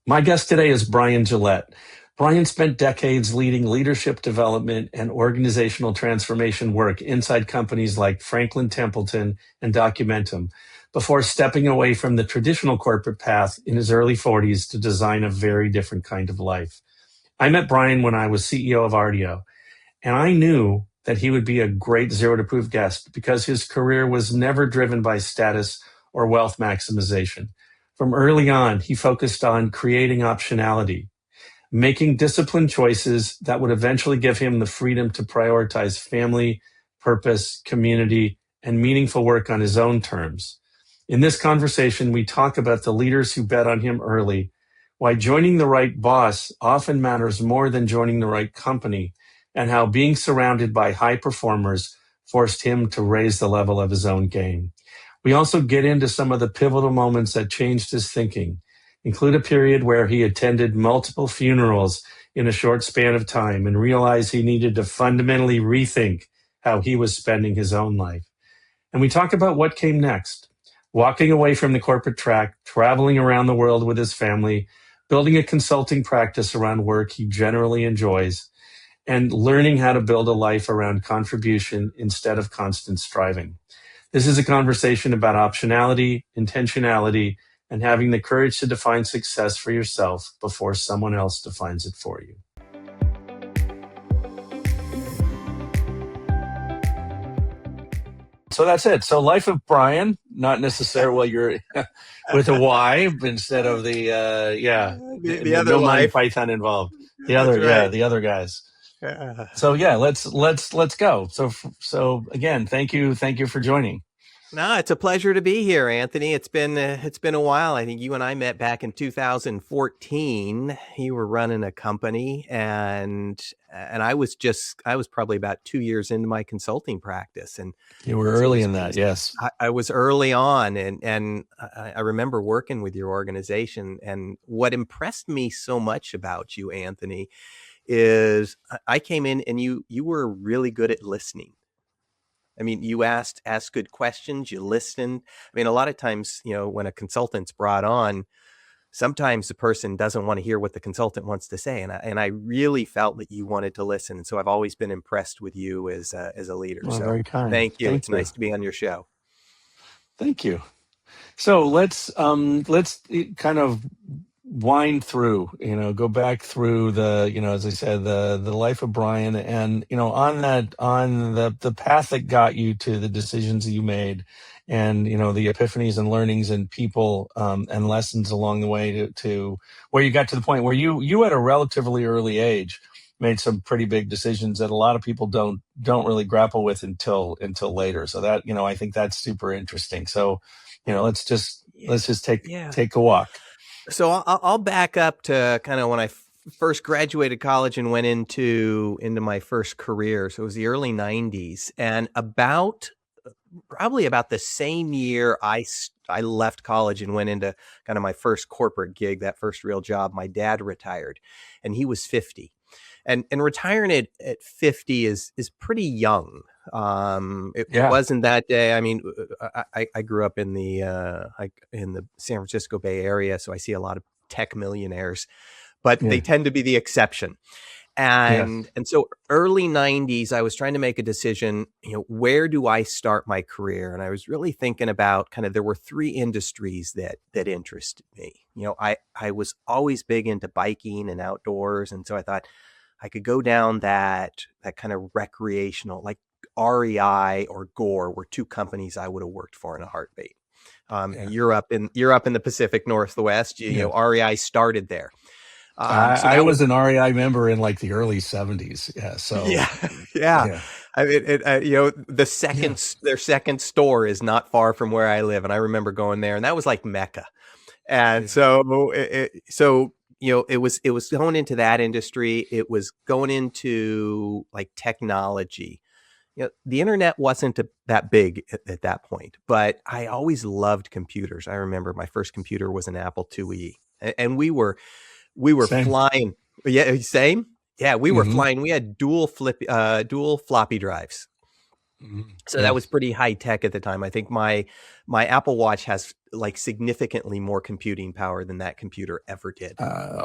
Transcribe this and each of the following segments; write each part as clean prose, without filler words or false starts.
My guest today is Bryan Gillette. Bryan spent decades leading leadership development and organizational transformation work inside companies like Franklin Templeton and Documentum before stepping away from the traditional corporate path in his early 40s to design a very different kind of life. I met Bryan when I was CEO of Ardio, and I knew that he would be a great Zero to Proof guest because his career was never driven by status or wealth maximization. From early on, he focused on creating optionality, making disciplined choices that would eventually give him the freedom to prioritize family, purpose, community, and meaningful work on his own terms. In this conversation, we talk about the leaders who bet on him early, why joining the right boss often matters more than joining the right company, and how being surrounded by high performers forced him to raise the level of his own game. We also get into some of the pivotal moments that changed his thinking, include a period where he attended multiple funerals in a short span of time and realized he needed to fundamentally rethink how he was spending his own life. And we talk about what came next, walking away from the corporate track, traveling around the world with his family, building a consulting practice around work he generally enjoys, and learning how to build a life around contribution instead of constant striving. This is a conversation about optionality, intentionality, and having the courage to define success for yourself before someone else defines it for you. So that's it. So Life of Bryan, not necessarily, well, you're with a Y instead of the other no Monty life. Python involved. The That's other, right. the other guys. So yeah, let's go. So again, thank you for joining. No, it's a pleasure to be here, Anthony. It's been a while. I think you and I met back in 2014. You were running a company, and I was probably about 2 years into my consulting practice, and you were early in that. Yes, I was early on, and I remember working with your organization. And what impressed me so much about you, Anthony, is I came in and you were really good at listening. I mean, you asked good questions, you listened. I mean, a lot of times, when a consultant's brought on, sometimes the person doesn't want to hear what the consultant wants to say. And I really felt that you wanted to listen. And so I've always been impressed with you as a leader. Well, so very kind. Thank you. Thank it's you. Nice to be on your show. Thank you. So let's kind of wind through, go back through the, as I said, the life of Bryan, and on the path that got you to the decisions that you made, and the epiphanies and learnings and people and lessons along the way to where you got to the point where you at a relatively early age made some pretty big decisions that a lot of people don't really grapple with until later. So that I think that's super interesting. So let's just take a walk. So I'll back up to kind of when I first graduated college and went into my first career. So it was the early 90s, and probably about the same year I left college and went into kind of my first corporate gig, that first real job. My dad retired, and he was 50. And retiring at 50 is pretty young. It wasn't that day. I mean, I grew up in the San Francisco Bay Area, so I see a lot of tech millionaires, but they tend to be the exception. And so early 90s, I was trying to make a decision, where do I start my career? And I was really thinking about there were three industries that interested me. I was always big into biking and outdoors. And so I thought I could go down that kind of recreational, like REI or Gore were two companies I would have worked for in a heartbeat. You're up in the Pacific Northwest. REI started there. I was an REI member in like the early 70s. Yeah. So yeah. I mean, their second store is not far from where I live, and I remember going there, and that was like Mecca. And so it was going into that industry. It was going into like technology. The internet wasn't that big at that point, but I always loved computers. I remember my first computer was an Apple IIe, and we were Same. flying. Yeah, same. Yeah, we were flying. We had dual floppy drives. Mhm. So that Yeah. was pretty high tech at the time. I think my Apple Watch has like significantly more computing power than that computer ever did.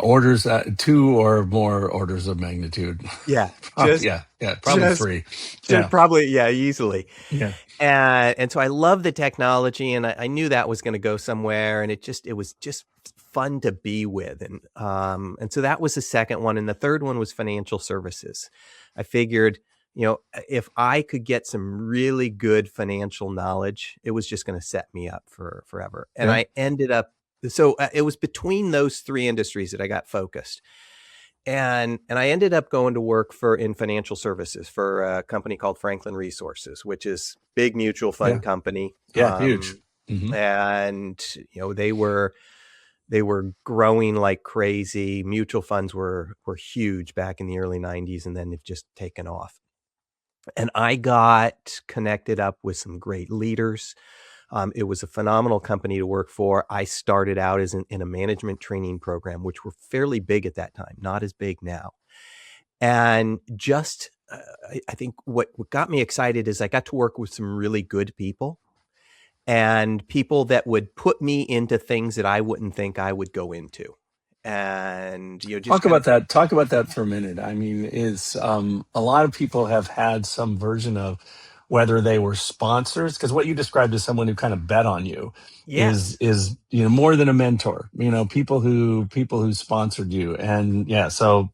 Orders, two or more orders of magnitude. Yeah, Probably, just yeah, yeah, probably just three. just Yeah, probably, yeah, easily. yeah, And so I love the technology, and I knew that was going to go somewhere, and it was just fun to be with, and so that was the second one, and the third one was financial services. I figured, if I could get some really good financial knowledge, it was just going to set me up for forever. And yeah, I ended up, so it was between those three industries that I got focused. And I ended up going to work for in financial services for a company called Franklin Resources, which is big mutual yeah, fund company. yeah. Huge. Hmm. And they were growing like crazy. Mutual funds were huge back in the early 90s, and then they've just taken off. And I got connected up with some great leaders. It was a phenomenal company to work for. I started out as in a management training program, which were fairly big at that time, not as big now. And just, I think what got me excited is I got to work with some really good people and people that would put me into things that I wouldn't think I would go into. And, just Talk kind about of, that. Talk about that for a minute. I mean, is a lot of people have had some version of whether they were sponsors, because what you described as someone who kind of bet on you yeah, is more than a mentor. People who sponsored you, and yeah. So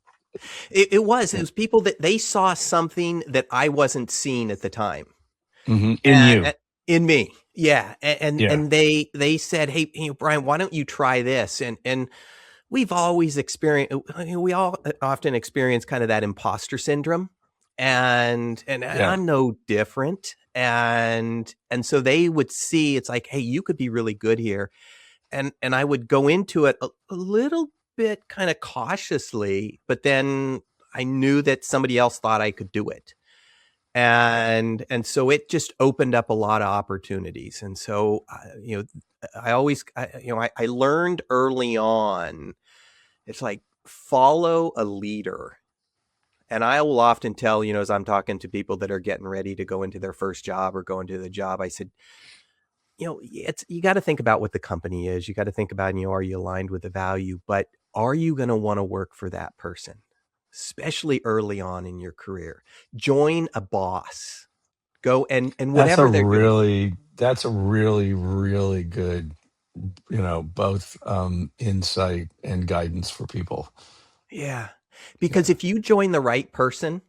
it yeah. was people that they saw something that I wasn't seeing at the time. In And you, in me, yeah, and yeah, and they said, "Hey, Bryan, why don't you try this?" And we've always experienced, we all often experience kind of that imposter syndrome, and yeah. I'm no different. And so they would see it's like, hey, you could be really good here, and I would go into it a little bit kind of cautiously, but then I knew that somebody else thought I could do it, and so it just opened up a lot of opportunities. And so I always I learned early on, it's like, follow a leader. And I will often tell, as I'm talking to people that are getting ready to go into their first job or go into the job, I said, it's, you got to think about what the company is. You got to think about, are you aligned with the value, but are you going to want to work for that person, especially early on in your career? Join a boss, go and whatever they're doing. That's a really, really good, both insight and guidance for people. Yeah. Yeah. Because if you join the right person,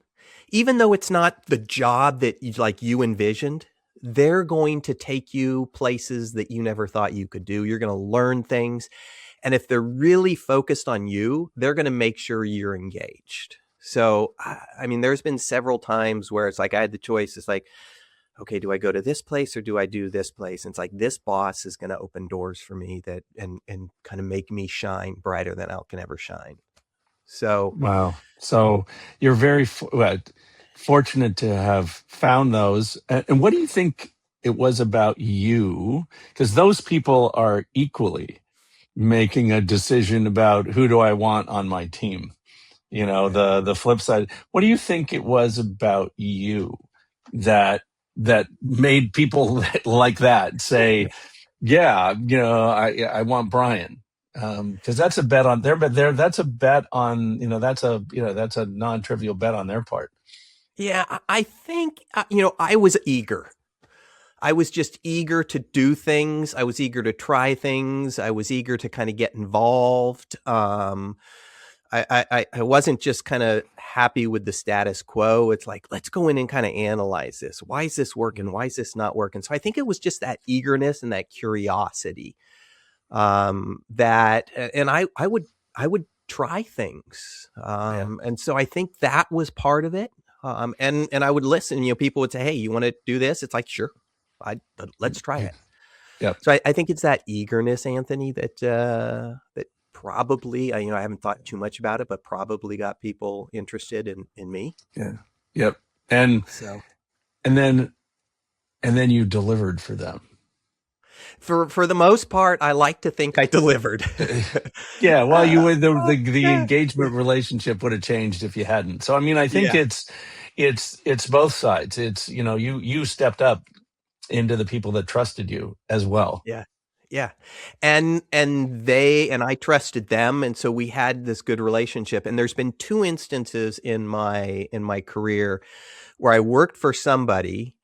even though it's not the job that you envisioned, they're going to take you places that you never thought you could do. You're going to learn things. And if they're really focused on you, they're going to make sure you're engaged. So, I mean, there's been several times where it's like I had the choice. It's like, okay, do I go to this place or do I do this place? And it's like, this boss is going to open doors for me that and kind of make me shine brighter than I can ever shine. So, Wow. So you're very fortunate to have found those. And what do you think it was about you? Because those people are equally making a decision about who do I want on my team. yeah. The flip side. What do you think it was about you that made people like that say, yeah, I want Bryan. Because that's a bet on that's a bet on, that's a non-trivial bet on their part. Yeah, I think, I was eager. I was just eager to do things. I was eager to try things. I was eager to kind of get involved. I wasn't just kind of happy with the status quo. It's like, let's go in and kind of analyze this. Why is this working? Why is this not working? So I think it was just that eagerness and that curiosity, and I would try things. Yeah. And so I think that was part of it. And I would listen, people would say, hey, you want to do this? It's like, sure, let's try it. Yep. So I think it's that eagerness, Anthony, that probably, I haven't thought too much about it, but probably got people interested in me. Yeah. Yep. And So and then you delivered for them. for the most part, I like to think I delivered. Yeah, well, you uh, would the yeah, engagement relationship would have changed if you hadn't. So I mean, I think yeah, it's both sides. It's, you stepped up into the people that trusted you as well. Yeah. Yeah. And I trusted them, and so we had this good relationship. And there's been two instances in my career where I worked for somebody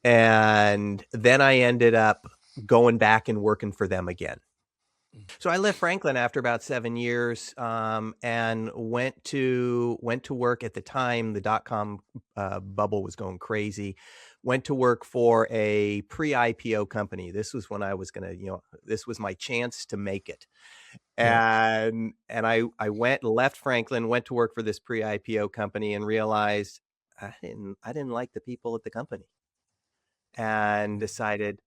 and then I ended up going back and working for them again. So I left Franklin after about 7 years, and went to work. At the time, the dot-com bubble was going crazy. Went to work for a pre-IPO company. This was when I was gonna, this was my chance to make it. Yeah. And I went left Franklin, went to work for this pre-IPO company, and realized I didn't like the people at the company, and decided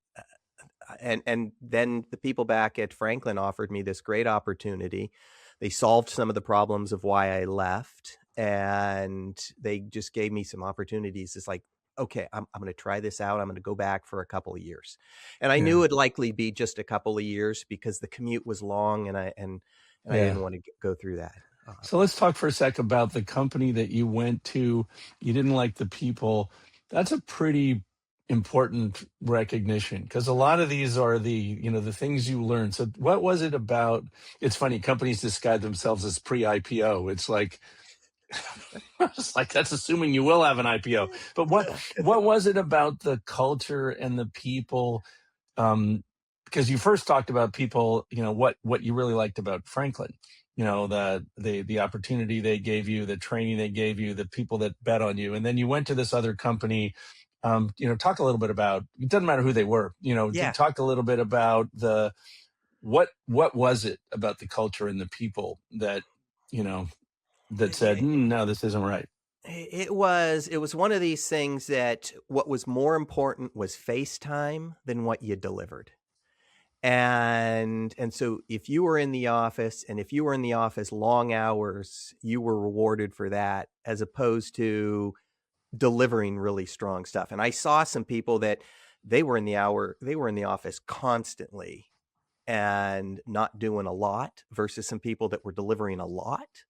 and then the people back at Franklin offered me this great opportunity. They solved some of the problems of why I left, and they just gave me some opportunities. It's like, okay, I'm going to try this out. I'm going to go back for a couple of years. And I Yeah. knew it'd likely be just a couple of years because the commute was long, and I Yeah. didn't want to go through that. So let's talk for a sec about the company that you went to. You didn't like the people. That's a pretty important recognition, because a lot of these are the things you learn. So what was it about? It's funny, companies describe themselves as pre-IPO. It's like, it's like, that's assuming you will have an IPO. But what was it about the culture and the people? Because you first talked about people, what you really liked about Franklin, the opportunity they gave you, the training they gave you, the people that bet on you, and then you went to this other company. Talk a little bit about, it doesn't matter who they were, Yeah. talk a little bit about what was it about the culture and the people that, that said, no, this isn't right. It was one of these things that what was more important was FaceTime than what you delivered. And so if you were in the office, and if you were in the office long hours, you were rewarded for that, as opposed to delivering really strong stuff. And I saw some people that they were in the office constantly and not doing a lot, versus some people that were delivering a lot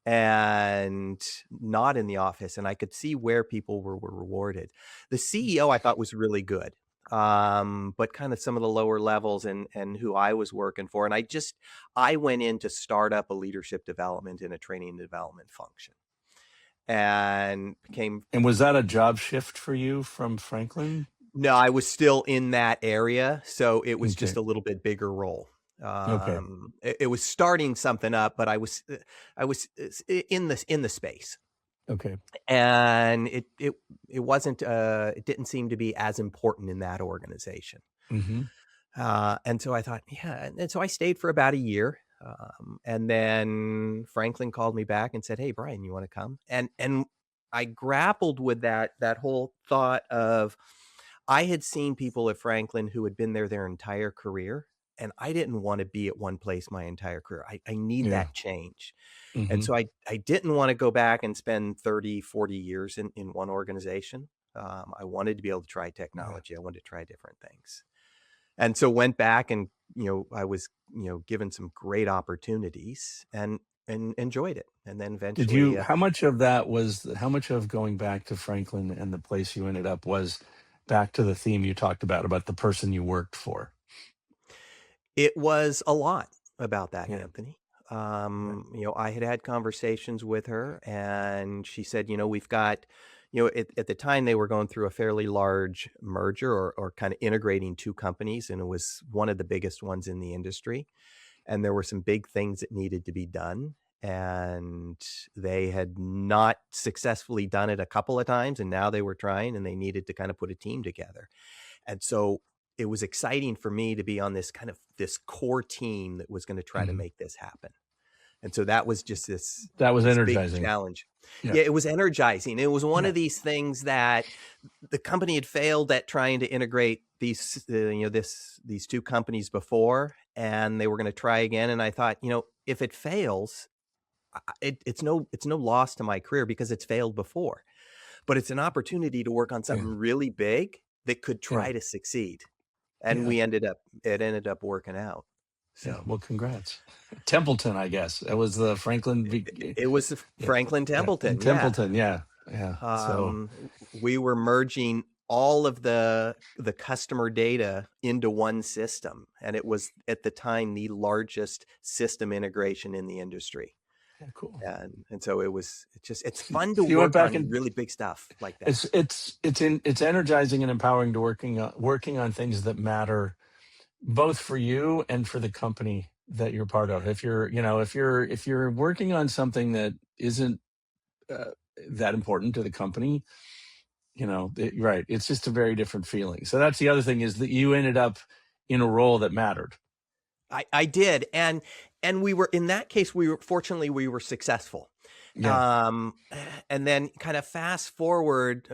and not in the office. And I could see where people were rewarded. The CEO I thought was really good, but kind of some of the lower levels and who I was working for. And I went in to start up a leadership development and a training and development function, and became And was that a job shift for you from Franklin? no, I was still in that area, so it was just Okay. a little bit bigger role. Okay. It was starting something up, but I was in the space, Okay. and it wasn't it didn't seem to be as important in that organization. Hmm. And so I thought, yeah, and so I stayed for about a year. And then Franklin called me back and said, "Hey, Bryan, you want to come?" And I grappled with that whole thought of, I had seen people at Franklin who had been there their entire career, and I didn't want to be at one place my entire career. I need Yeah. that change. And Hmm. so I didn't want to go back and spend 30, 40 years in one organization. I wanted to be able to try Yeah. technology. I wanted to try different things. And so went back, and I was given some great opportunities, and enjoyed it. And then Did eventually, you, how much of going back to Franklin and the place you ended up was back to the theme you talked about the person you worked for? it was a lot about that, Yeah. Anthony. Yeah. I had conversations with her, and she said, we've got, at the time they were going through a fairly large merger, or kind of integrating two companies, and it was one of the biggest ones in the industry. And there were some big things that needed to be done. And they had not successfully done it a couple of times, and now they were trying, and they needed to kind of put a team together. And so it was exciting for me to be on this core team that was going to try to Hmm. make this happen. And so that was just this That was this big energizing. challenge. Yeah. Yeah, it was energizing. It was one Yeah. of these things that the company had failed at trying to integrate these two companies before, and they were going to try again. And I thought, if it fails, it's no loss to my career because it's failed before, but it's an opportunity to work on Yeah. something really big that could Yeah. try to succeed. And Yeah. it ended up working out. Yeah. So Well, congrats. Templeton, I guess. That was the Franklin. it was Yeah. Franklin Yeah. In Templeton. Yeah. Templeton. Yeah. Yeah. So Um, we were merging all of the customer data into one system, and it was at the time the largest system integration in the industry. yeah, cool. And so it's So fun to you went work back on and really big stuff like that. it's energizing and empowering to working on things that matter both for you and for the company that you're part of. Yeah. If you're, if you're working on something that isn't uh, that important to the company, right, it's just a very different feeling. So that's the other thing, is that you ended up in a role that mattered. I did. And we were in that case, fortunately we were successful. Yeah, Um, and then kind of fast forward,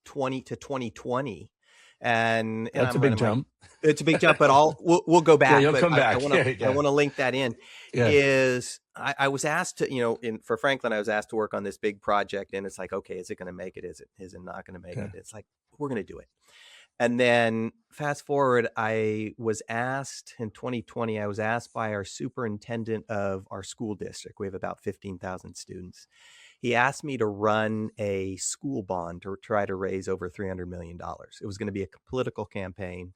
20 to 2020 and that's a I'm going big to my, jump. it's a big jump, but we'll go Yeah, back, you'll but come back. Yeah, I yeah, want to link that in yeah, is I was asked to, for Franklin, I was asked to work on this big project and it's like, okay, is it going to make it? Is it not going to make yeah, it? It's like, we're going to do it. And then fast forward, I was asked in 2020, I was asked by our superintendent of our school district. We have about 15,000 students. He asked me to run a school bond to try to raise over $300 million. It was going to be a political campaign.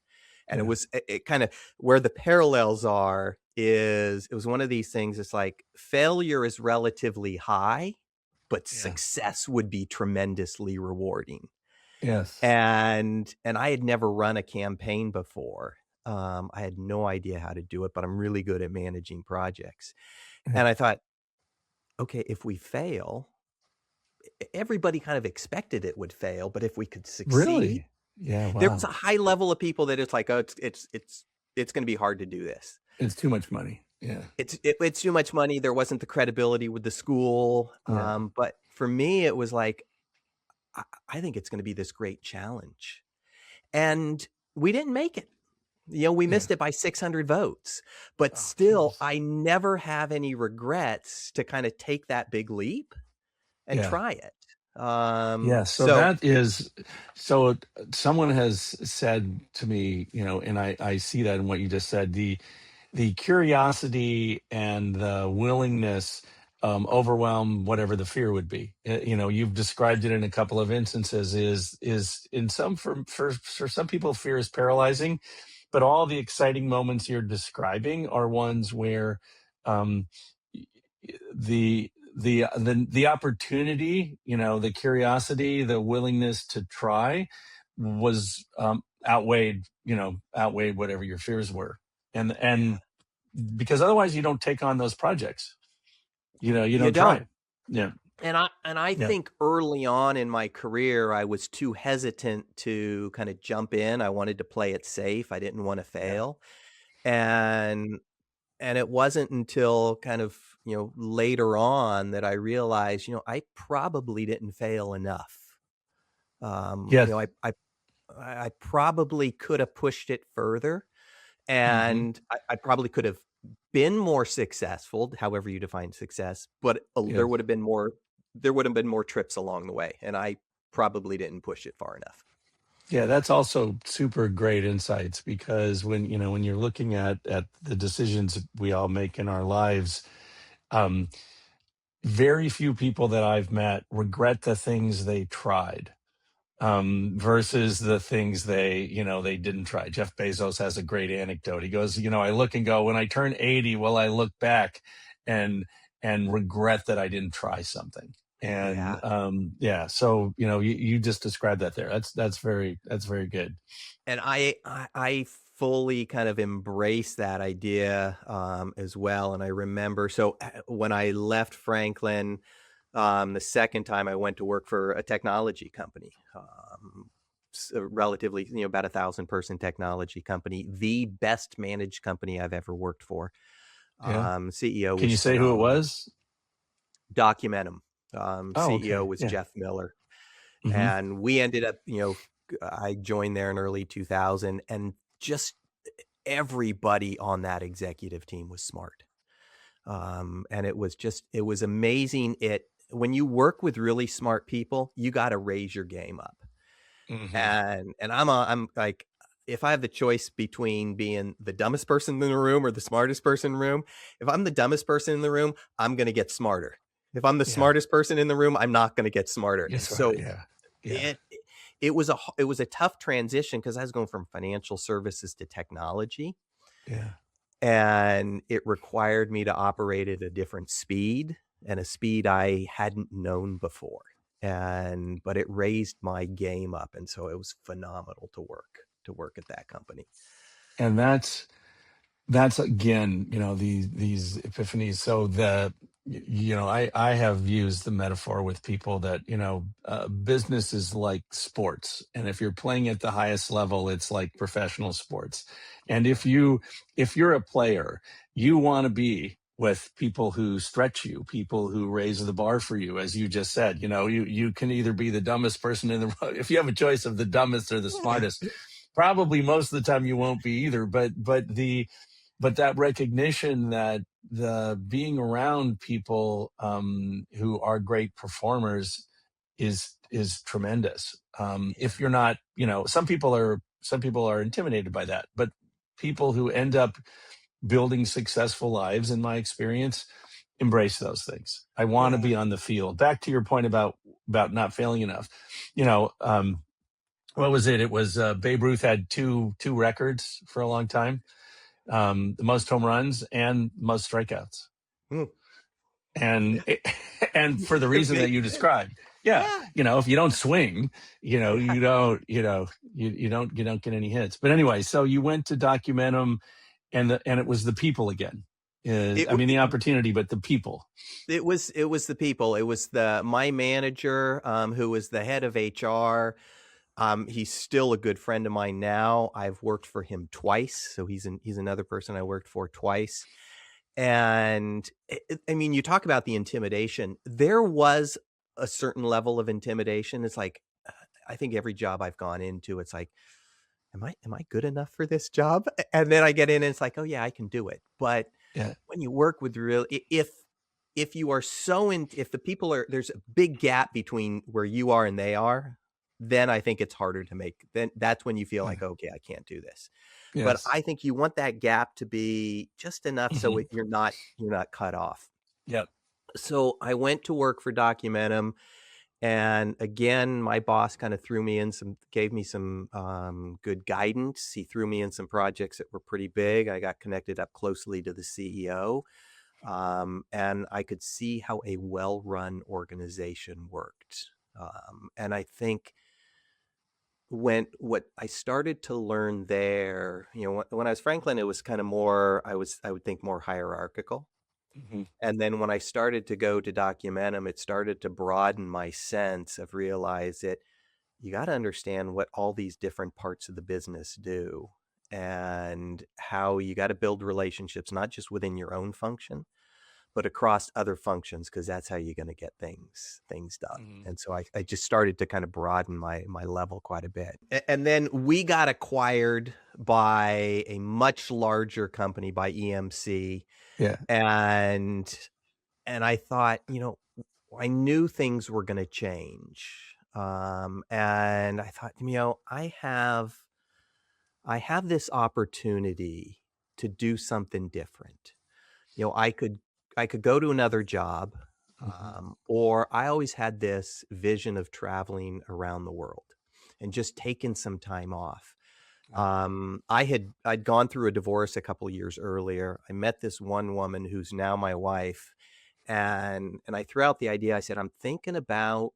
And yeah, it kind of, where the parallels are is it was one of these things. It's like failure is relatively high, but yeah. success would be tremendously rewarding. Yes. And I had never run a campaign before. I had no idea how to do it, but I'm really good at managing projects. Yeah. And I thought, okay, if we fail, everybody kind of expected it would fail, but if we could succeed, Really? Yeah. there was a Wow. high level of people that it's like, oh, it's going to be hard to do this. It's too much money. Yeah. It's too much money. There wasn't the credibility with the school. Yeah. But for me, it was like, I think it's going to be this great challenge. And we didn't make it. We Yeah. missed it by 600 votes, but Oh, still, geez. I never have any regrets to kind of take that big leap and Yeah. try it. Yeah. So So that is, so someone has said to me, and I see that in what you just said, the curiosity and the willingness overwhelm whatever the fear would be. You've described it in a couple of instances. Is in some, for some people, fear is paralyzing, but all the exciting moments you're describing are ones where um, the opportunity, the curiosity, the willingness to try was outweighed whatever your fears were, yeah, and because otherwise you don't take on those projects. You you don't don't. try. Yeah, And I yeah, think early on in my career, I was too hesitant to kind of jump in. I wanted to play it safe. I didn't want to yeah, fail. And and it wasn't until kind of, later on that I realized, I probably didn't fail enough. Um, you yes. know, I I I probably could have pushed it further, Hmm. and I probably could have been more successful, however you define success, but Yes. there would have been more trips along the way, and I probably didn't push it far enough. Yeah, that's also super great insights, because when you're looking at the decisions we all make in our lives, um, very few people that I've met regret the things they tried versus the things they didn't try. Jeff Bezos has a great anecdote. He goes, I look and go, when I turn 80, will I look back and regret that I didn't try something? And Yeah. yeah, so you just described that there. That's very good. And I fully kind of embrace that idea, as well, and I remember when I left Franklin, the second time I went to work for a technology company, relatively, about 1,000-person technology company, the best managed company I've ever worked for. Yeah. CEO Can was you say who it phenomenal. was? Documentum. Oh, CEO okay. was Yeah. Jeff Miller. Hmm. And we ended up, I joined there in early 2000, and just everybody on that executive team was smart. And it was amazing. When you work with really smart people, you got to raise your game up. Hmm. And I'm like, if I have the choice between being the dumbest person in the room or the smartest person in the room, if I'm the dumbest person in the room, I'm going to get smarter. If I'm the Yeah. smartest person in the room, I'm not going to get smarter. And Yes. so Yeah. Yeah. it it was a tough transition because I was going from financial services to technology, Yeah. and it required me to operate at a different speed and a speed I hadn't known before. And but it raised my game up, and so it was phenomenal to work at that company. And that's again, these epiphanies. So I have used the metaphor with people that, business is like sports, and if you're playing at the highest level, it's like professional sports. And if you're a player, you want to be with people who stretch you, people who raise the bar for you. As you just said, you can either be the dumbest person in the room. If you have a choice of the dumbest or the smartest, probably most of the time you won't be either. But that recognition that the being around people who are great performers is tremendous. If you're not, some people are intimidated by that, but people who end up building successful lives, in my experience, embrace those things. I want to Yeah. be on the field. Back to your point about not failing enough. You know, what was it? It was Babe Ruth had two records for a long time, the most home runs and most strikeouts, Mm. and and for the reason that Big- you described. Yeah, yeah. if you don't swing, Yeah. you don't get any hits. But anyway, so you went to Documentum, and it was the people again. It, I mean, the it opportunity, but the people. it was the people. It was the my manager, who was the head of HR. He's still a good friend of mine now. I've worked for him twice, so he's another person I worked for twice. And I mean, you talk about the intimidation. There was a certain level of intimidation. It's like I think every job I've gone into, it's like, am I good enough for this job? And then I get in and it's like, oh yeah, I can do it. But Yeah. when you work with if you are if the people are there's a big gap between where you are and they are, then I think it's harder to make. Then that's when you feel Yeah. like, okay, I can't do this. But Yes. I think you want that gap to be just enough so Hmm. you're not cut off. Yep. So I went to work for Documentum, and again, my boss kind of gave me some good guidance. He threw me in some projects that were pretty big. I got connected up closely to the CEO, and I could see how a well-run organization worked. And I think what I started to learn there, when I was Franklin, it was kind of more, I would think more hierarchical. Hmm. And then when I started to go to Documentum, it started to broaden my sense of realize that you got to understand what all these different parts of the business do and how you got to build relationships, not just within your own function, but across other functions, because that's how you're going to get things done. Hmm. And so I just started to kind of broaden my level quite a bit. And then we got acquired by a much larger company, by EMC. Yeah. And I thought, I knew things were going to change. And I thought, I have this opportunity to do something different. I could go to another job, Hmm. or I always had this vision of traveling around the world and just taking some time off. I'd gone through a divorce a couple years earlier. I met this one woman who's now my wife, and I threw out the idea. I said, I'm thinking about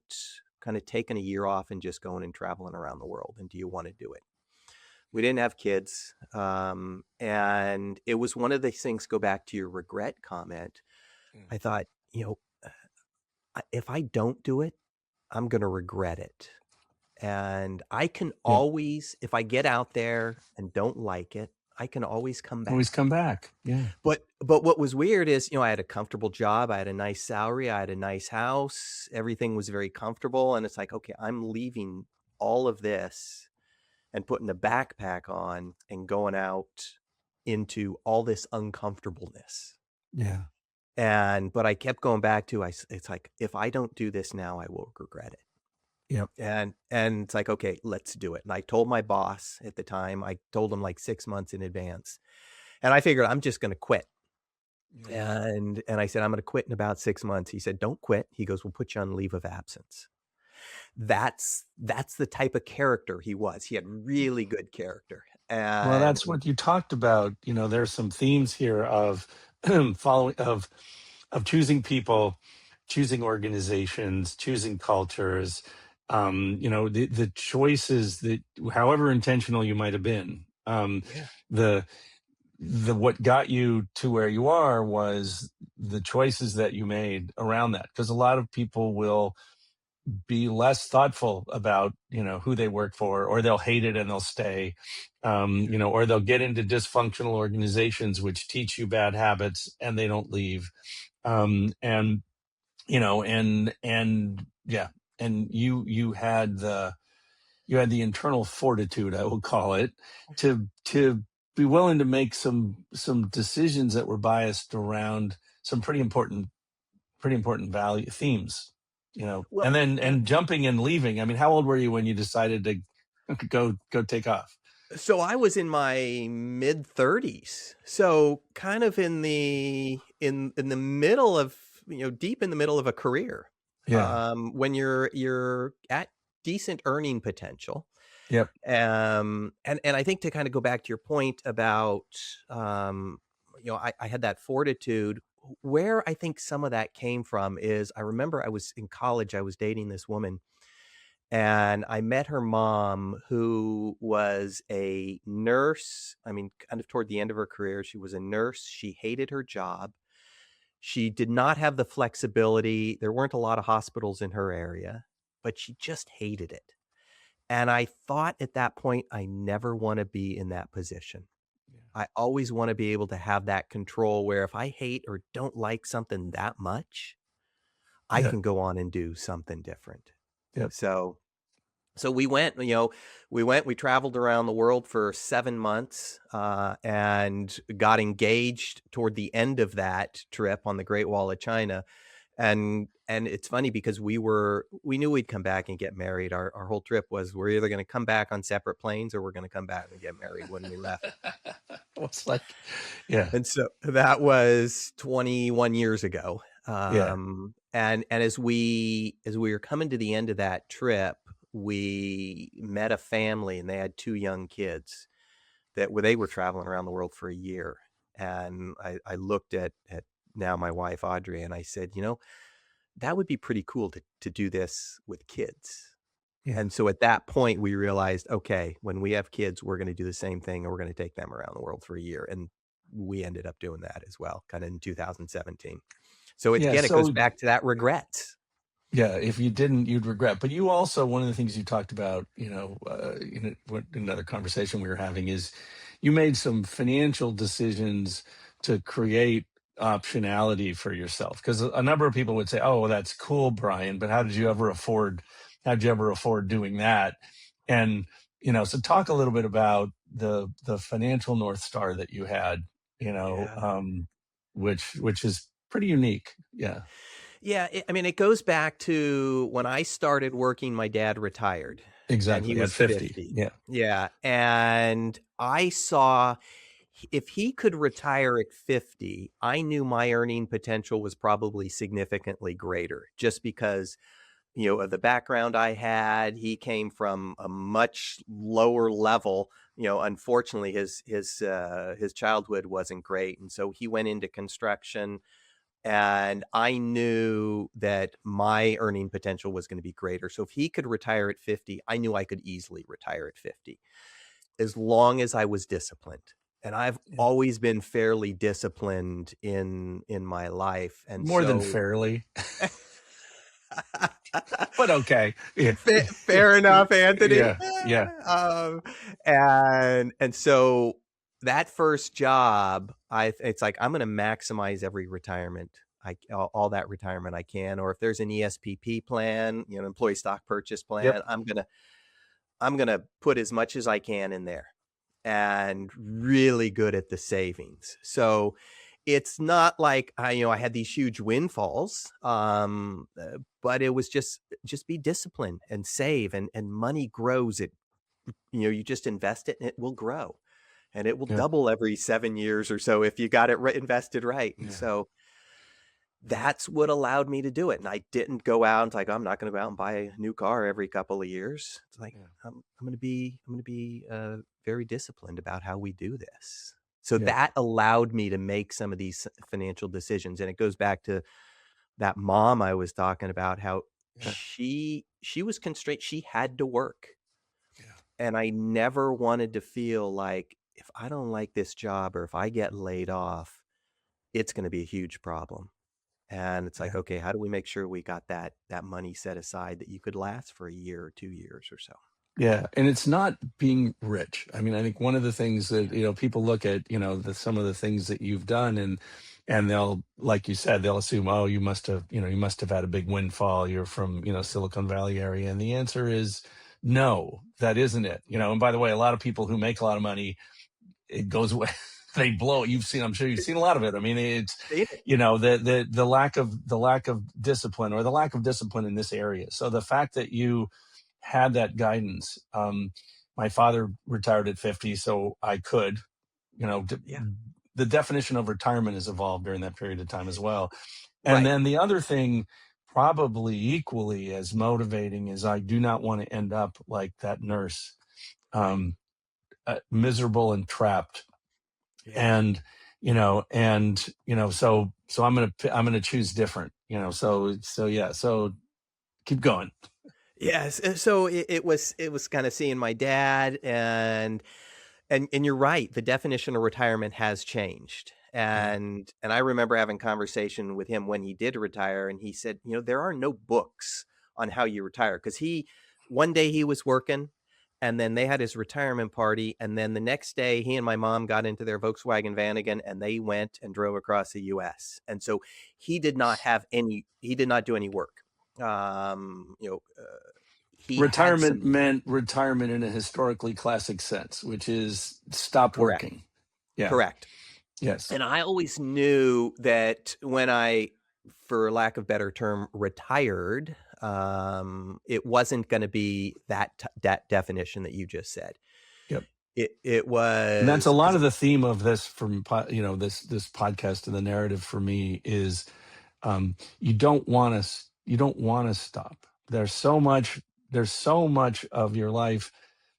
kind of taking a year off and just going and traveling around the world. And do you want to do it? We didn't have kids, and it was one of these things. Go back to your regret comment. I thought, if I don't do it, I'm going to regret it. And I can Yeah. always, if I get out there and don't like it, I can always come Always back. come back. Yeah. But what was weird is, I had a comfortable job, I had a nice salary, I had a nice house, everything was very comfortable. And it's like, okay, I'm leaving all of this and putting a backpack on and going out into all this uncomfortableness. Yeah. But I kept going back to, it's like, if I don't do this now, I will regret it. Yep. And it's like, okay, let's do it. And I told my boss at the time, I told him like 6 months in advance, and I figured I'm just going to quit. Yeah. And I said, I'm going to quit in about 6 months. He said, don't quit. He goes, we'll put you on leave of absence. That's the type of character he was. He had really good character. Well, And that's what you talked about. There's some themes here of following of choosing people, choosing organizations, choosing cultures. The choices that, however intentional you might have been, yeah, the what got you to where you are was the choices that you made around that. Because a lot of people will be less thoughtful about who they work for, or they'll hate it and they'll stay, or they'll get into dysfunctional organizations which teach you bad habits and they don't leave. And yeah, and you had the internal fortitude, I will call it, to be willing to make some decisions that were biased around some pretty important value themes, well, and then w- and jumping and leaving. I mean, how old were you when you decided to go take off? so I was in my mid 30s. So kind of in the middle of, deep in the middle of a career. Yeah. When you're at decent earning potential. Yep. And I think to kind of go back to your point about, um, I had that fortitude. Where I think some of that came from is I remember I was in college, I was dating this woman, and I met her mom, who was a nurse. I mean, kind of toward the end of her career, she was a nurse. She hated her job. She did not have the flexibility. There weren't a lot of hospitals in her area, but she just hated it. And I thought at that point, I never want to be in that position. Yeah. I always want to be able to have that control where if I hate or don't like something that much, I Yeah. can go on and do something different. Yep. So so we traveled around the world for 7 months, and got engaged toward the end of that trip on the Great Wall of China. And it's funny because we knew we'd come back and get married. Our whole trip was, we're either going to come back on separate planes or we're going to come back and get married when we left. What's like, yeah, And so that was 21 years ago. yeah, And as we were coming to the end of that trip, we met a family and they had two young kids they were traveling around the world for a year. And I looked at now my wife Audrey, and I said, that would be pretty cool to do this with kids. yeah, And so at that point, we realized, okay, when we have kids, we're going to do the same thing, and we're going to take them around the world for a year. And we ended up doing that as well, kind of in 2017. So yeah. it goes So back to that regret. yeah, if you didn't, you'd regret. But you also, one of the things you talked about, another conversation we were having, is you made some financial decisions to create optionality for yourself. Because a number of people would say, "Oh, well, that's cool, Brian, but how did you ever afford doing that?" And so talk a little bit about the financial North Star that you had, Yeah. which is pretty unique. Yeah, Yeah, I mean, it goes back to when I started working, my dad retired and he exactly. At was 50. 50. Yeah. Yeah, and I saw if he could retire at 50, I knew my earning potential was probably significantly greater just because, of the background I had. He came from a much lower level. Unfortunately, his childhood wasn't great, and so he went into construction, and I knew that my earning potential was going to be greater. So if he could retire at 50, I knew I could easily retire at 50 as long as I was disciplined. And I've Yeah. always been fairly disciplined in my life. And More than so fairly, but okay. Yeah. fair enough, Anthony. Yeah. Yeah. And so that first job, it's like I'm going to maximize every retirement, all that retirement I can. Or if there's an ESPP plan, employee stock purchase Yep. plan, I'm gonna put as much as I can in there, and really good at the savings. So it's not like I had these huge windfalls, but it was just be disciplined and save, and money grows. You just invest it and it will grow. and it will Yeah. double every 7 years or so if you got it invested right. And Yeah. so that's what allowed me to do it. And I didn't go out and like, I'm not going to go out and buy a new car every couple of years. It's like, Yeah. I'm going to be very disciplined about how we do this. So Yeah. that allowed me to make some of these financial decisions. And it goes back to that mom I was talking about, how Yeah. she was constrained. She had to work. Yeah. And I never wanted to feel like if I don't like this job or if I get laid off, it's going to be a huge problem. And it's like, Yeah. okay, how do we make sure we got that money set aside that you could last for a year or 2 years or so? Yeah, and it's not being rich. I mean, I think one of the things that, people look at, some of the things that you've done, and they'll, like you said, they'll assume, oh, you must have had a big windfall. You're from, Silicon Valley area. And the answer is no, that isn't it. And by the way, a lot of people who make a lot of money, it goes away. They blow it. I'm sure you've seen a lot of it. I mean, it's, Seen it. the lack of discipline, or the lack of discipline in this area. So the fact that you had that guidance, my father retired at 50, so I could, Yeah. the definition of retirement has evolved during that period of time as well. And Right. then the other thing, probably equally as motivating, is I do not want to end up like that nurse, um, miserable and trapped. Yeah. And I'm gonna choose different. So keep going. Yes. So it was kind of seeing my dad, and you're right. The definition of retirement has changed. Yeah. And I remember having conversation with him when he did retire, and he said, there are no books on how you retire, because one day he was working, and then they had his retirement party, and then the next day he and my mom got into their Volkswagen van again, and they went and drove across the US. And so he did not do any work. He had Retirement some. meant retirement in a historically classic sense, which is stop Correct. working. Yeah. Correct. Yes. And I always knew that when I, for lack of better term, retired, it wasn't going to be that definition that you just said. Yep. It And that's a was lot because of the theme of this, this podcast, and the narrative for me is, you don't want to stop. There's so much of your life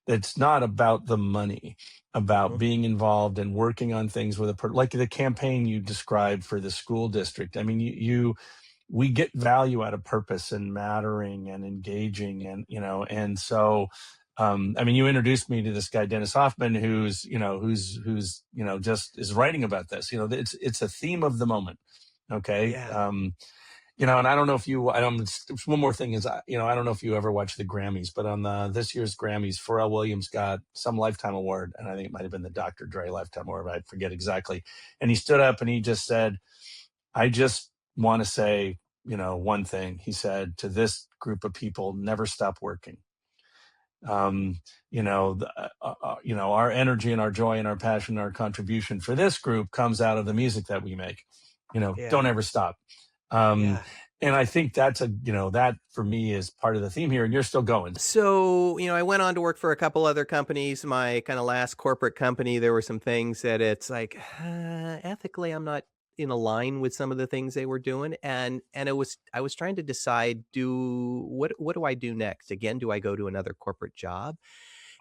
that's not about the money, about being involved and working on things with like the campaign you described for the school district. I mean, we get value out of purpose and mattering and engaging, and so, I mean, you introduced me to this guy Dennis Hoffman, who's just is writing about this. It's a theme of the moment. Okay. yeah, And I don't know if you, I don't, one more thing is, I don't know if you ever watched the Grammys, but on this year's Grammys, Pharrell Williams got some Lifetime Award, and I think it might have been the Dr. Dre Lifetime Award, I forget exactly. And he stood up and he just said, I just want to say, one thing. He said to this group of people, never stop working. Our energy and our joy and our passion and our contribution for this group comes out of the music that we make. yeah, Don't ever stop. Um, yeah. and I think that for me is part of the theme here, and you're still going. So, I went on to work for a couple other companies. My kind of last corporate company, there were some things that it's like, ethically, I'm not in a line with some of the things they were doing. And I was trying to decide, what do I do next? Again, do I go to another corporate job?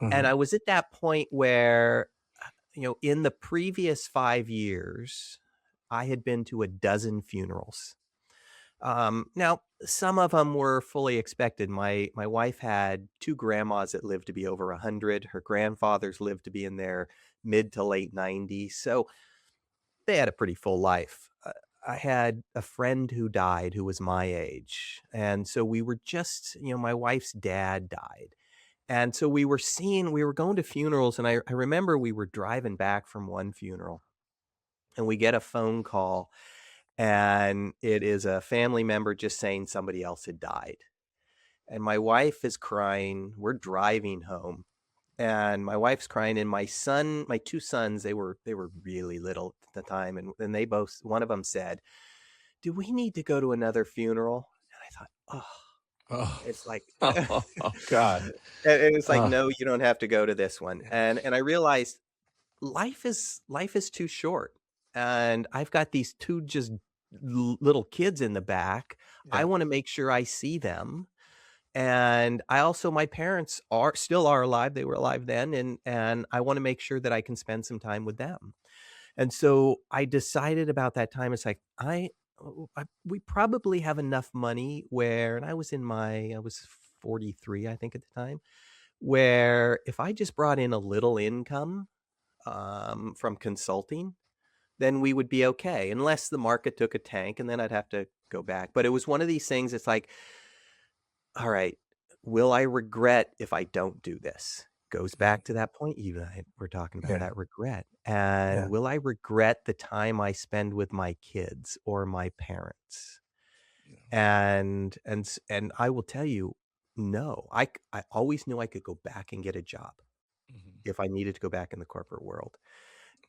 And Mhm. I was at that point where, in the previous 5 years, I had been to a dozen funerals. Now, some of them were fully expected. My wife had two grandmas that lived to be over 100. Her grandfathers lived to be in their mid to late 90s. So they had a pretty full life. I had a friend who died who was my age. And so we were just, my wife's dad died. And so we were going to funerals. And I remember we were driving back from one funeral, and we get a phone call, and it is a family member just saying somebody else had died. And my wife is crying. We're driving home, and my wife's crying, and my two sons, they were really little at the time, and they both, one of them said, "Do we need to go to another funeral?" And I thought, oh, Oh, it's like, oh, God. and it's like, Oh, no, you don't have to go to this one. yeah. And I realized life is too short, and I've got these two just little kids in the back. I Yeah. want to make sure I see them. And I also, my parents are still alive. They were alive then, and I want to make sure that I can spend some time with them. And so I decided about that time. It's like we probably have enough money where, and I was 43, I think, at the time, where if I just brought in a little income from consulting, then we would be okay, unless the market took a tank, and then I'd have to go back. But it was one of these things. It's like, all right, will I regret if I don't do this? Goes Yeah. back to that point you and I were talking about, Yeah. that regret. And Yeah. will I regret the time I spend with my kids or my parents? Yeah. And I will tell you, no. I always knew I could go back and get a job Mhm. if I needed to go back in the corporate world.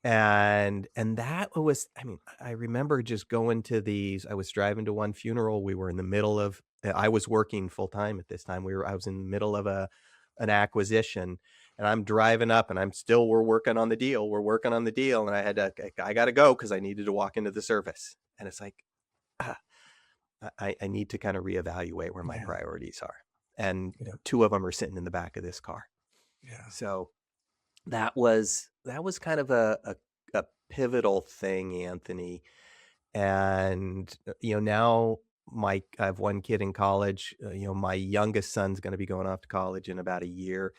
And that was, I mean, I remember just going to these. I was driving to one funeral. We were in the middle of, I was working full time at this time. I was in the middle of an acquisition, and I'm driving up, and we're working on the deal. We're working on the deal. And I got to go because I needed to walk into the service. And it's like, ah, I need to kind of reevaluate where my Yeah. priorities are. And Yeah. two of them are sitting in the back of this car. Yeah. So that was kind of a pivotal thing, Anthony. And now I have one kid in college. My youngest son's going to be going off to college in about a year.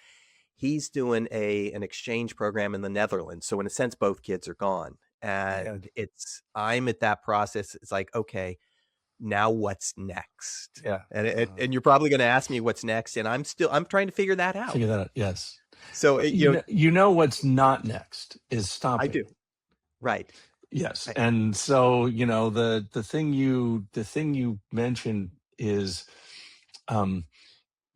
He's doing an exchange program in the Netherlands. So in a sense, both kids are gone. Yeah. And I'm at that process. It's like, okay, now what's next? Yeah. And you're probably going to ask me what's next, and I'm trying to figure that out. Figure that out. Yes. So You know what's not next is I do. stopping. Right. Yes. Right. And so, the thing you mentioned is, um,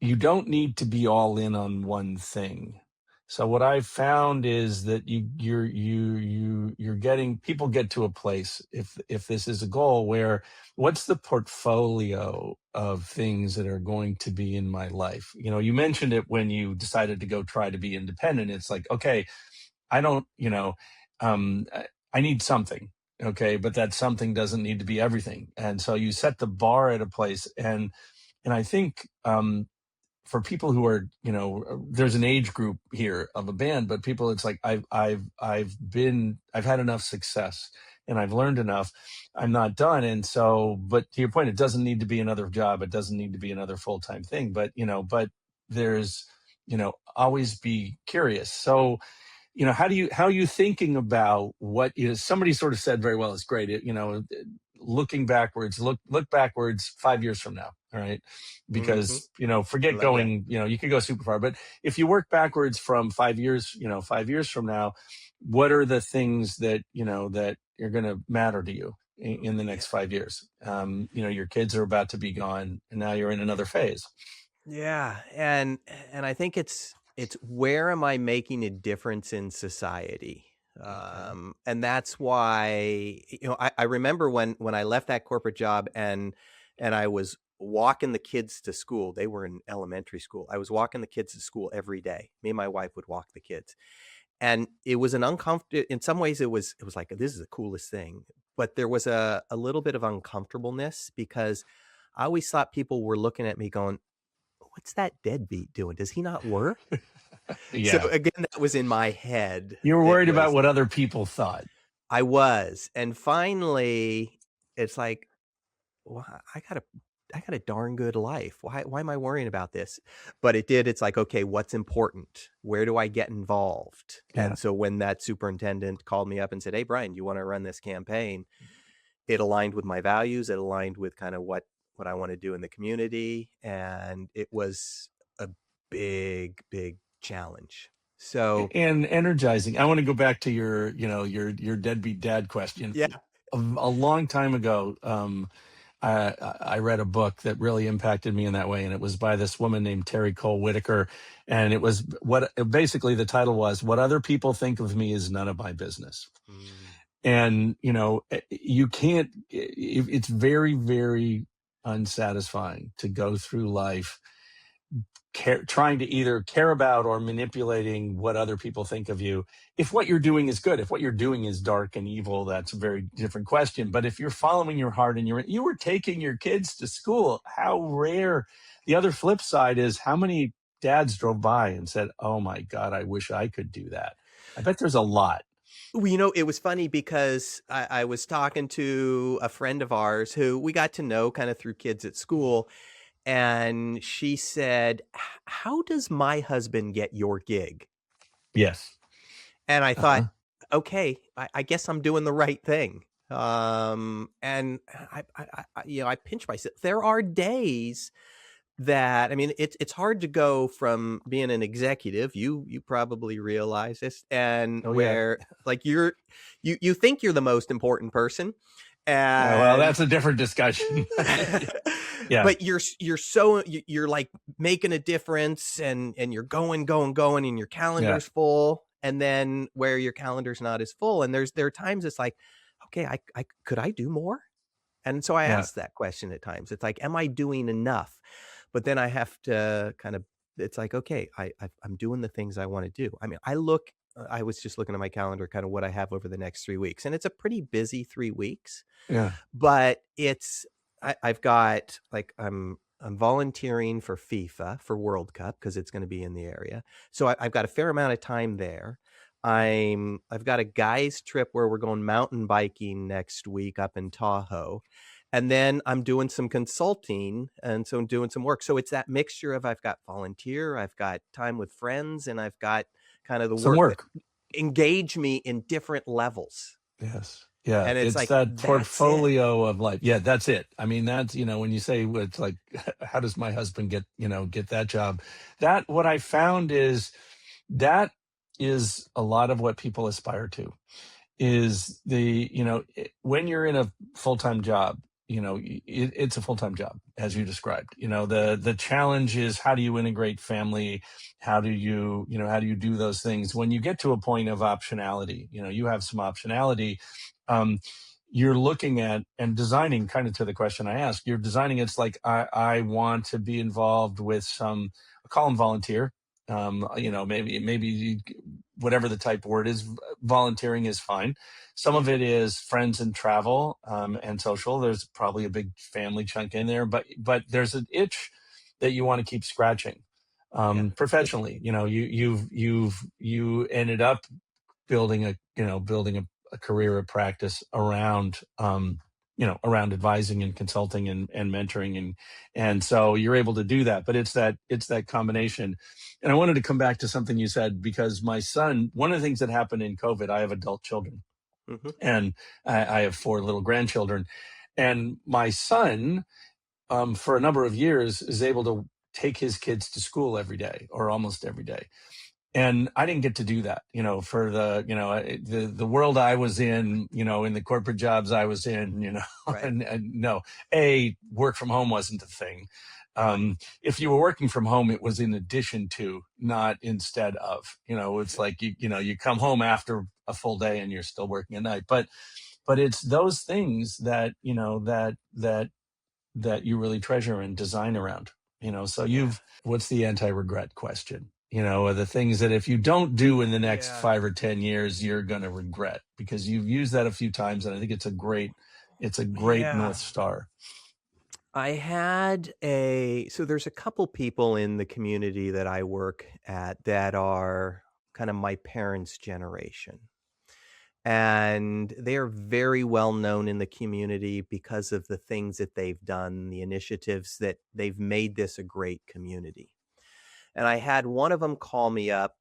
you don't need to be all in on one thing. So what I've found is that you're getting, people get to a place, if this is a goal, where what's the portfolio of things that are going to be in my life? You mentioned it when you decided to go try to be independent. It's like, okay, I don't, I need something. Okay. But that something doesn't need to be everything. And so you set the bar at a place. And I think, for people who are, there's an age group here of a band, but people, it's like, I've had enough success and I've learned enough. I'm not done. And so, but to your point, it doesn't need to be another job. It doesn't need to be another full-time thing, but there's, always be curious. So, how are you thinking about what, somebody sort of said very well, it's great. Looking backwards, look backwards 5 years from now. All right. Mm-hmm. Because, I forget love that. going, you could go super far, but if you work backwards from 5 years, 5 years from now, what are the things that are going to matter to you in the Yeah. next 5 years? Your kids are about to be gone and now you're in another phase. Yeah. And I think it's where am I making a difference in society? Okay. And that's why, I remember when I left that corporate job, and I was walking the kids to school. They were in elementary school. I was walking the kids to school every day. Me and my wife would walk the kids. And it was an uncomfortable, in some ways it was like, this is the coolest thing. But there was a little bit of uncomfortableness, because I always thought people were looking at me going, what's that deadbeat doing? Does he not work? So Yeah. again, that was in my head. You were It worried about was, what other people thought. I was. And finally, it's like, well, I got a darn good life. Why am I worrying about this? But it did. It's like, okay, what's important? Where do I get involved? Yeah. And so when that superintendent called me up and said, "Hey, Brian, do you want to run this campaign?" It aligned with my values. It aligned with kind of what I want to do in the community, and it was a big challenge. So And energizing. I want to go back to your deadbeat dad question. yeah. A long time ago, I read a book that really impacted me in that way, and it was by this woman named Terry Cole Whitaker, and it was, what basically the title was, "What Other People Think of Me Is None of My Business." Mm, And you can't. It's very, very unsatisfying to go through life trying to either care about or manipulating what other people think of you. If what you're doing is good, if what you're doing is dark and evil, that's a very different question. But if you're following your heart and you were taking your kids to school, how rare. The other flip side is how many dads drove by and said, "Oh my God, I wish I could do that." I bet there's a lot. Well, it was funny because I was talking to a friend of ours who we got to know kind of through kids at school. And she said, "How does my husband get your gig?" Yes. And I thought, Uh-huh. okay, I guess I'm doing the right thing. And I pinch myself. There are days that, I mean, it's hard to go from being an executive. You probably realize this, and Oh yeah. where like you think you're the most important person, Well, and that's a different discussion. Yeah. but you're like making a difference, and you're going, and your Yeah. calendar's full, and then where your calendar's not as full, and there are times it's like, okay, I could I do more? And so I Yeah. ask that question at times. It's like, am I doing enough? But then I have to kind of, it's like, okay, I'm doing the things I want to do. I mean, I was just looking at my calendar, kind of what I have over the next 3 weeks, and it's a pretty busy 3 weeks. Yeah. But I've got like I'm volunteering for FIFA for World Cup because it's going to be in the area, so I've got a fair amount of time there. I've got a guys trip where we're going mountain biking next week up in Tahoe. And then I'm doing some consulting, and so I'm doing some work. So it's that mixture of, I've got volunteer, I've got time with friends, and I've got kind of the Some work that work. engage me in different levels. Yes. Yeah. And it's It's like, that that's it. portfolio of life. Yeah, that's it. I mean, that's, when you say it's like, how does my husband get that job? That what I found that is a lot of what people aspire to is when you're in a full-time job, it's a full-time job as you described. The challenge is how do you integrate family? How do you do those things when you get to a point of optionality? You have some optionality. um, you're looking at and designing, kind of to the question I asked, you're designing, it's like I want to be involved with some, I call them volunteer. Maybe whatever the type word is, volunteering is fine. Some of it is friends and travel, and social. There's probably a big family chunk in there, but there's an itch that you want to keep scratching. Yeah. Professionally, you ended up building a career of practice around around advising and consulting and mentoring, and so you're able to do that. But it's that combination. And I wanted to come back to something you said, because my son, one of the things that happened in COVID, I have adult children, Hmm. and I have 4 little grandchildren, and my son, for a number of years, is able to take his kids to school every day or almost every day. And I didn't get to do that, for the world I was in the corporate jobs I was in, Right. and no, work from home wasn't a thing. Right. If you were working from home, it was in addition to, not instead of. It's like you come home after a full day and you're still working at night. But it's those things that that you really treasure and design around. So Yeah. what's the anti-regret question? Are the things that if you don't do in the next Yeah. 5 or 10 years, you're going to regret, because you've used that a few times. And I think it's a great North Yeah. Star. So there's a couple people in the community that I work at that are kind of my parents' generation. And they're very well known in the community because of the things that they've done, the initiatives that they've made this a great community. And I had one of them call me up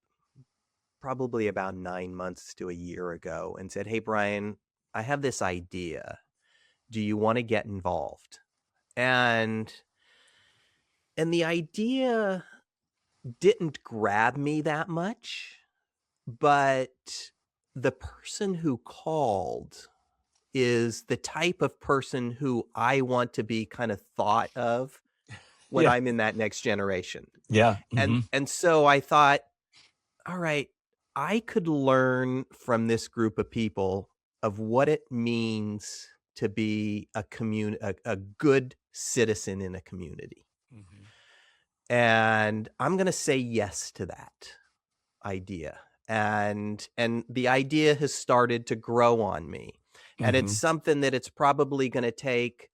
probably about 9 months to a year ago and said, "Hey, Bryan, I have this idea. Do you want to get involved?" And and the idea didn't grab me that much, but the person who called is the type of person who I want to be kind of thought of when Yeah. I'm in that next generation. Yeah. And so I thought, all right, I could learn from this group of people of what it means to be a good citizen in a community. Hmm. And I'm going to say yes to that idea. And the idea has started to grow on me. And it's Hmm. something that it's probably going to take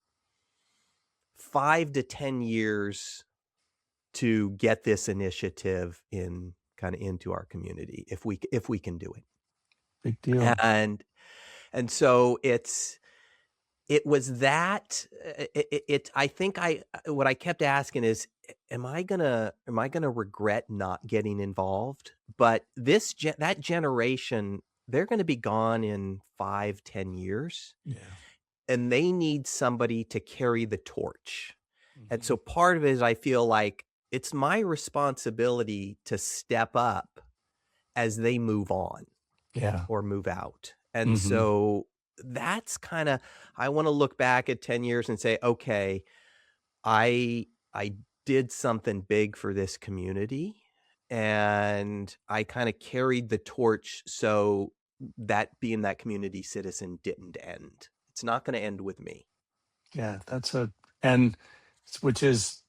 5 to 10 years to get this initiative in kind of into our community if we can do it. Big deal. And so it was that I think what I kept asking is, am I gonna regret not getting involved? But that generation, they're going to be gone in 5, 10 years, Yeah. and they need somebody to carry the torch. And Hmm. so part of it is I feel like it's my responsibility to step up as they move on Yeah. or move out. And Hmm. so that's kind of, I want to look back at 10 years and say, okay, I did something big for this community, and I kind of carried the torch so that being that community citizen didn't end. It's not going to end with me. Yeah. And which is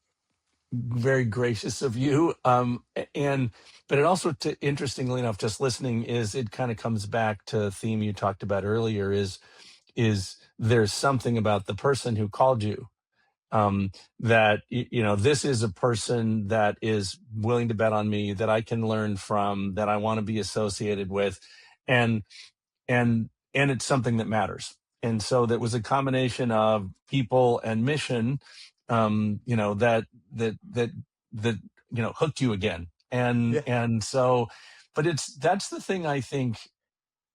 very gracious of you. And but it also, interestingly enough, just listening, is it kind of comes back to a theme you talked about earlier, is there's something about the person who called you, that this is a person that is willing to bet on me, that I can learn from, that I want to be associated with, and and it's something that matters. And so that was a combination of people and mission, that hooked you again. and Yeah. and so, but that's the thing, I think,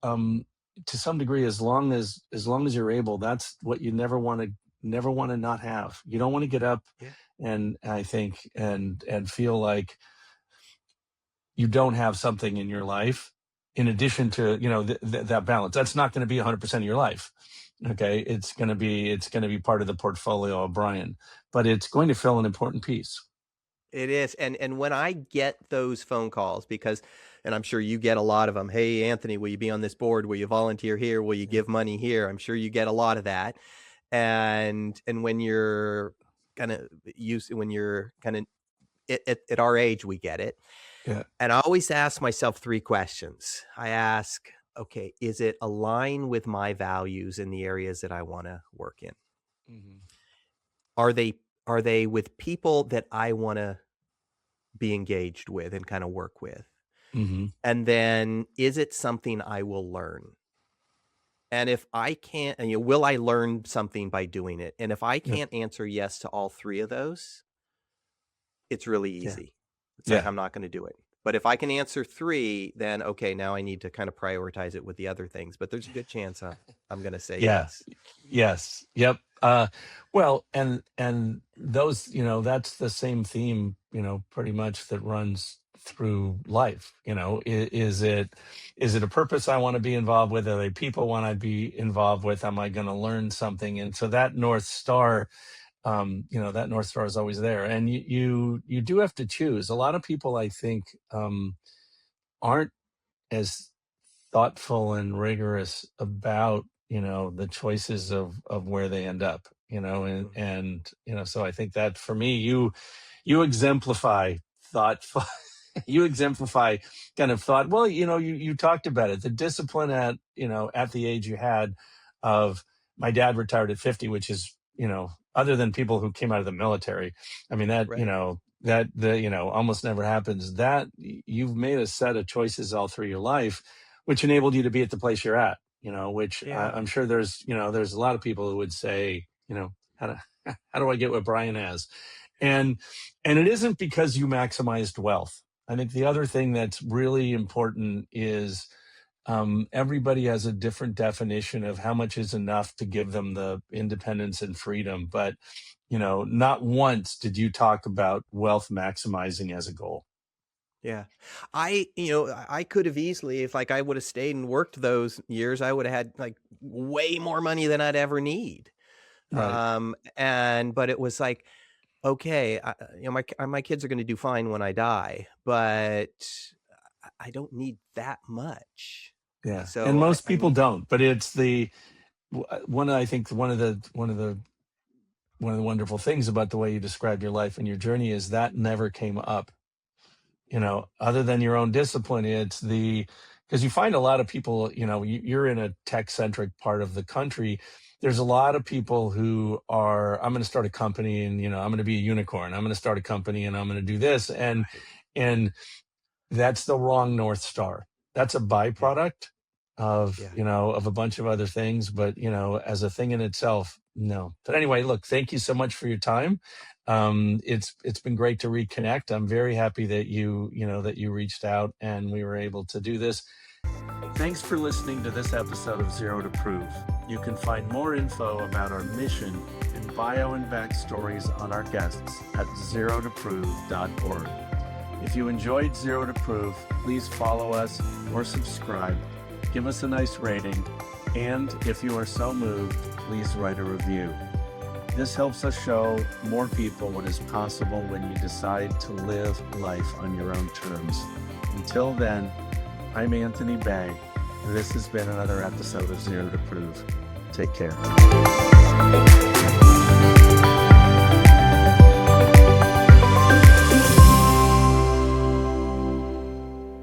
um to some degree, as long as you're able, that's what you never want to not have. You don't want to get up, Yeah. and I think, and feel like you don't have something in your life, in addition to that balance. That's not going to be 100% of your life. Okay, it's going to be part of the portfolio of Bryan, but it's going to fill an important piece. It is. And when I get those phone calls, because, and I'm sure you get a lot of them. Hey, Anthony, will you be on this board? Will you volunteer here? Will you Yeah. give money here? I'm sure you get a lot of that. And when you're kind of when you're kind of at our age, we get it. Yeah. And I always ask myself 3 questions. I ask, okay, is it align with my values in the areas that I want to work in? Hmm. Are they are they with people that I want to be engaged with and kind of work with? Hmm. And then, is it something I will learn? And if I can't, and will I learn something by doing it? And if I Yeah. can't answer yes to all 3 of those, it's really Yeah. easy. It's like, Yeah. I'm not going to do it. But if I can answer 3, then okay, now I need to kind of prioritize it with the other things. But there's a good chance I'm going to say Yeah. yes. Yes. Yep. Well, and those, that's the same theme, pretty much, that runs through life. Is it a purpose I want to be involved with? Are they people want to be involved with? Am I going to learn something? And so that North Star is always there. And you do have to choose. A lot of people, I think, aren't as thoughtful and rigorous about the choices of where they end up, Mhm. so I think that, for me, you exemplify thoughtful. You exemplify kind of thought. Well, you talked about it, the discipline at the age you had. Of My dad retired at 50, which is, other than people who came out of the military, I mean, that Right. almost never happens. That you've made a set of choices all through your life, which enabled you to be at the place you're at. Which Yeah. I'm sure there's a lot of people who would say, how do how do I get what Bryan has? And it isn't because you maximized wealth. I think the other thing that's really important is, everybody has a different definition of how much is enough to give them the independence and freedom. But, not once did you talk about wealth maximizing as a goal. Yeah. I could have easily, if like I would have stayed and worked those years, I would have had like way more money than I'd ever need. Right. But it was like, okay, my kids are going to do fine when I die, but I don't need that much. Yeah. And So most I people need, don't, but it's the one, I think, one of the one of the wonderful things about the way you describe your life and your journey is that never came up, other than your own discipline. It's because you find a lot of people, you're in a tech centric part of the country. There's a lot of people who are, I'm going to start a company and, I'm going to be a unicorn. I'm going to start a company and I'm going to do this. And that's the wrong North Star. That's a byproduct of, of a bunch of other things, but, as a thing in itself, no. But anyway, look, thank you so much for your time. It's been great to reconnect. I'm very happy that that you reached out and we were able to do this. Thanks for listening to this episode of Zero to Proof. You can find more info about our mission and bio and backstories on our guests at zerotoprove.org. If you enjoyed Zero to Proof, please follow us or subscribe, give us a nice rating, and if you are so moved, please write a review. This helps us show more people what is possible when you decide to live life on your own terms. Until then, I'm Anthony Bay. This has been another episode of Zero to Prove. Take care.